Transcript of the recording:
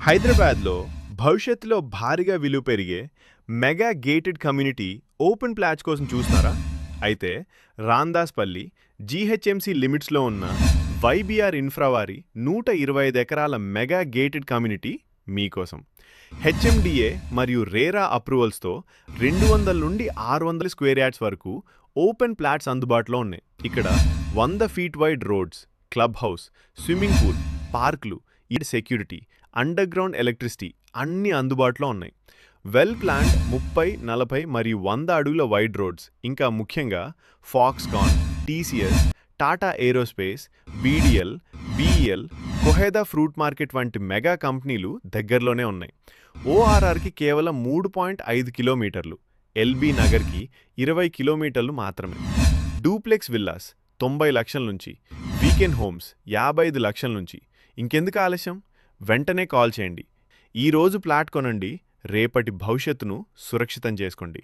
హైదరాబాద్లో భవిష్యత్తులో భారీగా విలువ పెరిగే mega gated community open plots కోసం చూస్తున్నారా? అయితే రాందాస్పల్లి జీహెచ్ఎంసీ లిమిట్స్లో ఉన్న వైబీఆర్ ఇన్ఫ్రా వారి 125 ఎకరాల మెగా గేటెడ్ కమ్యూనిటీ మీకోసం. హెచ్ఎండిఏ మరియు రేరా అప్రూవల్స్తో 200 నుండి 600 స్క్వేర్ యార్డ్స్ వరకు ఓపెన్ ప్లాట్స్ అందుబాటులో ఉన్నాయి. ఇక్కడ 100 feet wide roads, club house, swimming pool, పార్కులు, సెక్యూరిటీ, అండర్ గ్రౌండ్ ఎలక్ట్రిసిటీ అన్నీ అందుబాటులో ఉన్నాయి. వెల్ ప్లాన్డ్ 30, 40 మరియు 100 అడుగుల వైడ్ రోడ్స్, ఇంకా ముఖ్యంగా Foxconn, TCS, Tata aerospace, BDL, BEL, Koheda fruit market వంటి మెగా కంపెనీలు దగ్గరలోనే ఉన్నాయి. ఓఆర్ఆర్కి కేవలం 3.5 కిలోమీటర్లు, ఎల్బీ నగర్కి 20 కిలోమీటర్లు మాత్రమే. డూప్లెక్స్ విల్లాస్ 90 లక్షల నుంచి, వీకెండ్ హోమ్స్ 55 లక్షల నుంచి. ఇంకెందుకు ఆలస్యం? వెంటనే కాల్ చేయండి. ఈరోజు ప్లాట్ కొనండి, రేపటి భవిష్యత్తును సురక్షితం చేసుకోండి.